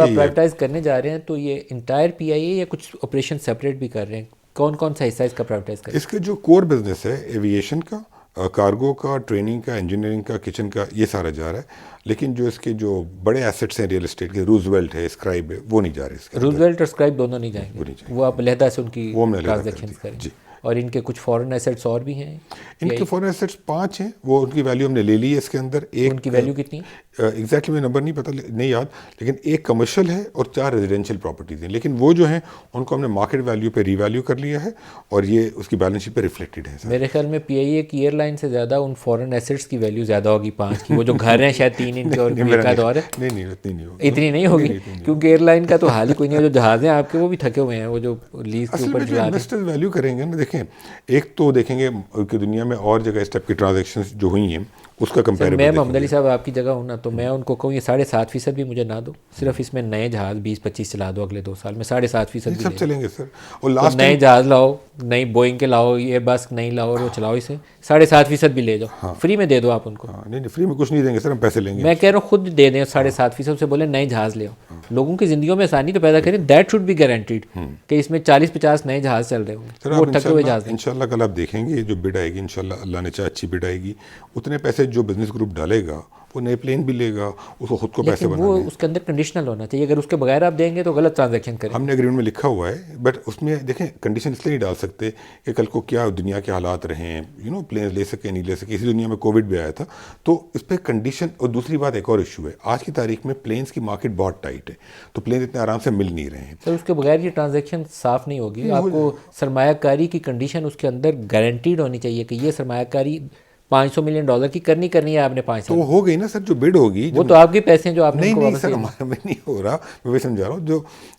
آپ پرائیویٹائز کرنے جا رہے ہیں تو یہ انٹائر پی آئی اے یا کچھ آپریشن سپریٹ بھی کر رہے ہیں؟ کون کون سا حصہ اس کا پرائیویٹائز کریں؟ اس کے جو کور بزنس ہے ایویشن کا، کارگو کا، ٹریننگ کا، انجینئرنگ کا، کچن کا، یہ سارا جا رہا ہے. لیکن جو اس کے جو بڑے ایسٹس ہیں ریئل اسٹیٹ کے، روزویلٹ ہے، اسکرائب ہے، وہ نہیں جا رہے اس کے. روزویلٹ اور اسکرائب دونوں نہیں جائیں گے، وہ آپ علیحدہ سے ان کی وہ ہم نے علیحدہ کر ٹرانزیکشنز دیا. کریں. جی. اور ان کے کچھ فورن ایسٹس اور بھی ہیں؟ ان کے فورن ایسٹس 5 ہیں، وہ ان کی ویلیو ہم نے لے لی ہے اس کے اندر. ان کی ویلیو کتنی؟ ایگزیکٹلی میں نمبر نہیں پتہ، نہیں یاد، لیکن ایک کمرشل ہے اور 4 ریزیڈینشیل پراپرٹیز ہیں. لیکن وہ جو ہیں ان کو ہم نے مارکیٹ ویلیو پہ ری ویلیو کر لیا ہے اور یہ اس کی بیلنس شیٹ پہ ریفلیکٹڈ ہے. میرے خیال میں پی آئی اے کی ایئر لائن سے زیادہ ان فورن ایسٹس کی ویلیو زیادہ ہوگی 5 کی. وہ جو گھر ہیں شاید 3 ان کے اور کا دور ہے. نہیں اتنی نہیں ہوگی. اتنی نہیں ہوگی کیونکہ ایئر لائن کا تو حال ہی کوئی نہیں ہے. جو جہاز ہیں آپ کے وہ بھی تھکے ہوئے ہیں، وہ جو لیز کے اوپر جو انویسٹر ویلیو کریں گے نا، دیکھیں ایک تو دیکھیں گے کہ دنیا میں اور جگہ اس ٹائپ کی ٹرانزیکشنز جو ہوئی ہیں اس کا کمپیریبل. میں محمد علی صاحب آپ کی جگہ ہوں نا تو میں ان کو کہوں یہ 7.5% بھی مجھے نہ دو، صرف اس میں نئے جہاز 20-25 چلا دو اگلے 2 سال میں. 7.5% بھی سب چلیں گے سر. اور لاسٹ نئے جہاز لاؤ، نئی بوئنگ کے لاؤ، یہ بس نہیں لاؤ اور وہ چلاؤ اسے. 7.5% بھی لے جاؤ، فری میں دے دو آپ ان کو. نہیں فری میں کچھ نہیں دیں گے سر، ہم پیسے لیں گے. میں کہہ رہا ہوں خود دے دیں 7.5% سے، بولیں نئے جہاز لے آؤ. لوگوں کی زندگیوں میں آسانی تو پیدا کریں. دیٹ شوڈ بی گارنٹیڈ کہ اس میں 40-50 نئے جہاز چل رہے ہوں، وہ ٹکے ہوئے جہاز. انشاءاللہ کل آپ دیکھیں گے جو بڈ آئے گی، انشاءاللہ اللہ نے چاہے اچھی بڈ آئے گی، اتنے پیسے جو بزنس گروپ ڈالے گا وہ نئے پلین بھی لے گا، اس کو خود کو پیسے بنانے. وہ اس کے اندر کنڈیشنل ہونا چاہیے، اگر اس کے بغیر آپ دیں گے تو غلط ٹرانزیکشن کریں. ہم نے اگریمنٹ میں لکھا ہوا ہے، بٹ اس میں دیکھیں کنڈیشن اس لیے نہیں ڈال سکتے کہ کل کو کیا دنیا کے حالات رہے ہیں، پلینز لے سکے نہیں لے سکے. اسی دنیا میں کووڈ بھی آیا تھا تو اس پہ کنڈیشن. اور دوسری بات ایک اور ایشو ہے، آج کی تاریخ میں پلینز کی مارکیٹ بہت ٹائٹ ہے، تو پلینز اتنے آرام سے مل نہیں رہے ہیں. سر اس کے بغیر یہ ٹرانزیکشن صاف نہیں ہوگی. آپ کو سرمایہ کاری کی کنڈیشن اس کے اندر گارنٹیڈ ہونی چاہیے کہ یہ سرمایہ کاری $500 ملین کی کرنی ہے آپ نے 5 سال. تو وہ ہو گئی نا سر، جو بڈ ہوگی وہ تو آپ کے پیسے ہیں جو آپ نے. نہیں سر ہمارا میں نہیں ہو رہا، میں وہی سمجھا رہا ہوں.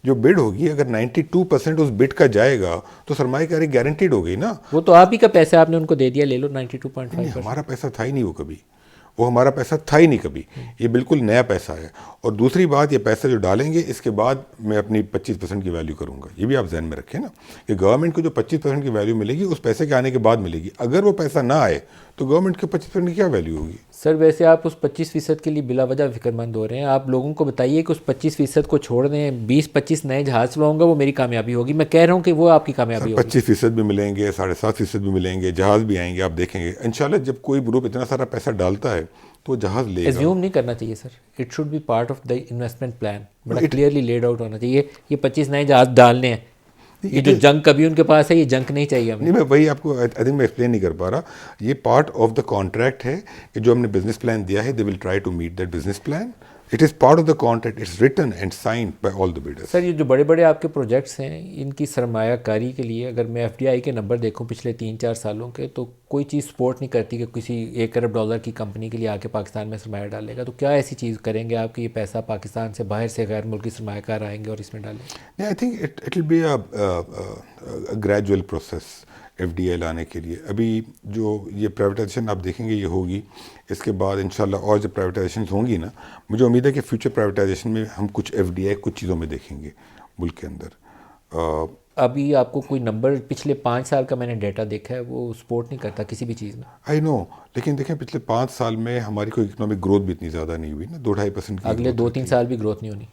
جو بڈ ہوگی اگر 92% اس بڈ کا جائے گا تو سرمایہ کاری گارنٹیڈ ہو گئی نا. وہ تو آپ ہی کا پیسہ آپ نے ان کو دے دیا، لے لو 92.5%. ہمارا پیسہ تھا ہی نہیں، وہ ہمارا پیسہ تھا ہی نہیں کبھی. یہ بالکل نیا پیسہ ہے. اور دوسری بات، یہ پیسہ جو ڈالیں گے اس کے بعد میں اپنی 25% کی ویلیو کروں گا. یہ بھی آپ ذہن میں رکھیں نا کہ گورنمنٹ کو جو 25% کی ویلیو ملے گی اس پیسے کے آنے کے بعد ملے گی. اگر وہ پیسہ نہ آئے تو گورنمنٹ کے 25% کی کیا ویلیو ہوگی؟ سر ویسے آپ اس 25% کے لیے بلا وجہ فکر مند ہو رہے ہیں. آپ لوگوں کو بتائیے کہ اس 25% کو چھوڑ دیں، 20-25 نئے جہاز چلاؤں گا، وہ میری کامیابی ہوگی. میں کہہ رہا ہوں کہ وہ آپ کی کامیابی ہوگی. 25% بھی ملیں گے، 7.5% بھی ملیں گے، جہاز بھی آئیں گے. آپ دیکھیں گے انشاءاللہ جب کوئی گروپ اتنا سارا پیسہ ڈالتا ہے تو جہاز لے گا. ایزیوم نہیں کرنا چاہیے sir, it should be part of the investment plan. بڑا کلیئرلی لیڈ آؤٹ ہونا چاہیے. یہ 25 نئے جہاز ڈالنے ہیں، یہ جو جنک کبھی ان کے پاس ہے، یہ جنک نہیں چاہیے ہمیں. نہیں میں وہی آپ کو آئی تھنک میں ایکسپلین نہیں کر پا رہا. یہ پارٹ آف دا کانٹریکٹ ہے کہ جو ہم نے بزنس پلان دیا ہے، they will try to meet that business plan. It is part of the contract, it's written and signed by all the bidders. Sir یہ جو بڑے بڑے آپ کے پروجیکٹس ہیں، ان کی سرمایہ کاری کے لیے اگر میں ایف ڈی آئی کے نمبر دیکھوں پچھلے 3-4 سالوں کے، تو کوئی چیز سپورٹ نہیں کرتی کہ کسی $1 ارب کی کمپنی کے لیے آ کے پاکستان میں سرمایہ ڈالے گا. تو کیا ایسی چیز کریں گے آپ کہ یہ پیسہ پاکستان سے باہر سے غیر ملکی سرمایہ کار آئیں گے اور اس میں ڈالیں گے؟ نہیں، I think it will be a gradual process F D I لانے کے لیے. ابھی جو یہ پرائیویٹائزیشن آپ دیکھیں گے یہ ہوگی، اس کے بعد انشاءاللہ اور جب پرائیویٹائزیشنز ہوں گی نا، مجھے امید ہے کہ فیوچر پرائیویٹائزیشن میں ہم کچھ ایف ڈی آئی کچھ چیزوں میں دیکھیں گے ملک کے اندر. ابھی آپ کو کوئی نمبر پچھلے 5 سال کا میں نے ڈیٹا دیکھا ہے، وہ سپورٹ نہیں کرتا کسی بھی چیز میں. آئی نو، لیکن دیکھیں پچھلے 5 سال میں ہماری کوئی اکنامک گروتھ بھی اتنی زیادہ نہیں ہوئی نا، 2-2.5% کی. اگلے 2-3 سال بھی گروتھ نہیں ہونی.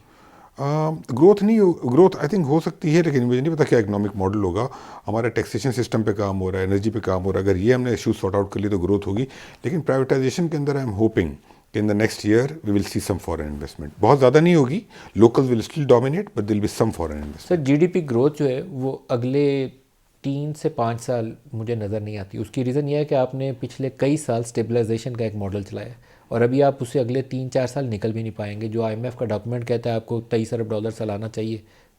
گروتھ آئی تھنک ہو سکتی ہے، لیکن مجھے نہیں پتا کیا اکنامک ماڈل ہوگا. ہمارا ٹیکسیشن سسٹم پہ کام ہو رہا ہے، انرجی پہ کام ہو رہا ہے. اگر یہ ہم نے ایشوز سارٹ آؤٹ کر لی تو گروتھ ہوگی. لیکن پرائیویٹائزیشن کے اندر آئی ایم ہوپنگ کہ in the next year we will see some foreign investment. بہت زیادہ نہیں ہوگی، local will still dominate but there'll be some foreign investment. Sir GDP growth جو ہے وہ اگلے 3 سے 5 سال مجھے نظر نہیں آتی. اس کی ریزن یہ ہے کہ آپ نے پچھلے کئی سال اسٹیبلائزیشن کا ایک ماڈل چلایا ہے اور ابھی آپ اسے اگلے 3-4 سال نکل بھی نہیں پائیں گے. جو آئی ایم ایف کا ڈاکومنٹ کہتا ہے آپ کو $23 ارب سالانہ چاہیے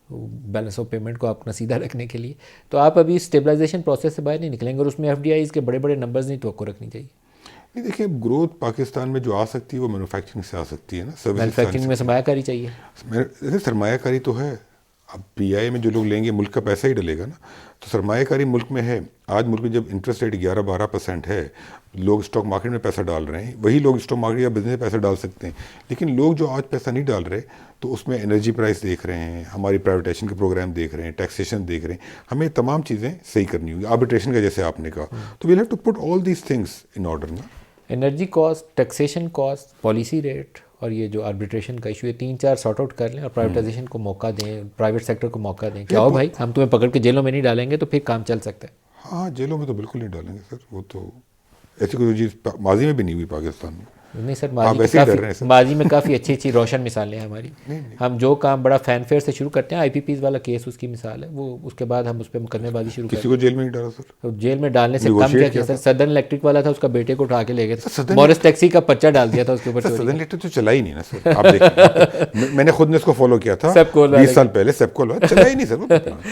بیلنس آف پیمنٹ کو اپنا سیدھا رکھنے کے لیے، تو آپ ابھی اسٹیبلائزیشن پروسیس سے باہر نہیں نکلیں گے اور اس میں ایف ڈی آئیز کے بڑے بڑے نمبرز نہیں توقع رکھنی چاہیے. نہیں دیکھیں، گروتھ پاکستان میں جو آ سکتی ہے وہ مینوفیکچرنگ سے آ سکتی ہے نا. مینوفیکچرنگ میں سرمایہ کاری چاہیے. سرمایہ کاری تو ہے. اب پی آئی میں جو لوگ لیں گے ملک کا پیسہ ہی ڈلے گا نا، تو سرمایہ کاری ملک میں ہے. آج ملک میں جب انٹرسٹ ریٹ 11-12% ہے، لوگ اسٹاک مارکیٹ میں پیسہ ڈال رہے ہیں. وہی لوگ اسٹاک مارکیٹ یا بزنس میں پیسہ ڈال سکتے ہیں. لیکن لوگ جو آج پیسہ نہیں ڈال رہے تو اس میں انرجی پرائس دیکھ رہے ہیں، ہماری پرائیویٹائزیشن کے پروگرام دیکھ رہے ہیں، ٹیکسیشن دیکھ رہے ہیں. ہمیں تمام چیزیں صحیح کرنی ہوگی. آربیٹریشن کا جیسے آپ نے کہا، تو we'll have to put all these things in order نا. Energy cost, taxation cost, policy rate اور یہ جو آربیٹریشن کا ایشو ہے 3-4 سارٹ آؤٹ کر لیں اور پرائیویٹائزیشن کو موقع دیں, پرائیویٹ سیکٹر کو موقع دیں کہ آؤ بھائی ہم تمہیں پکڑ کے جیلوں میں نہیں ڈالیں گے, تو پھر کام چل سکتا ہے. ہاں جیلوں میں تو بالکل نہیں ڈالیں گے سر, وہ تو ایسی کوئی چیز ماضی میں بھی نہیں ہوئی پاکستان میں. نہیں سر, ماضی میں کافی اچھی روشن مثالیں ہیں ہماری. ہم جو کام بڑا فین فیئر سے شروع کرتے ہیں, آئی پی پیز والا کیس اس کی مثال ہے, وہ اس کے بعد ہم اس پہ مقدمے بازی شروع کرتے کسی کو جیل میں نہیں ڈالا سر. ہیں. جیل میں ڈالنے سے کم کیا سر, سدرن الیکٹرک والا تھا, اس کا بیٹے کو اٹھا کے لے گئے تھے, مورس ٹیکسی کا پرچہ ڈال دیا تھا اس کے اوپر. سدرن الیکٹرک تو چلا ہی نہیں نا سر, آپ دیکھیں, میں نے خود نے اس کو فالو کیا تھا 20 سال پہلے, سب کو چلا ہی نہیں سر.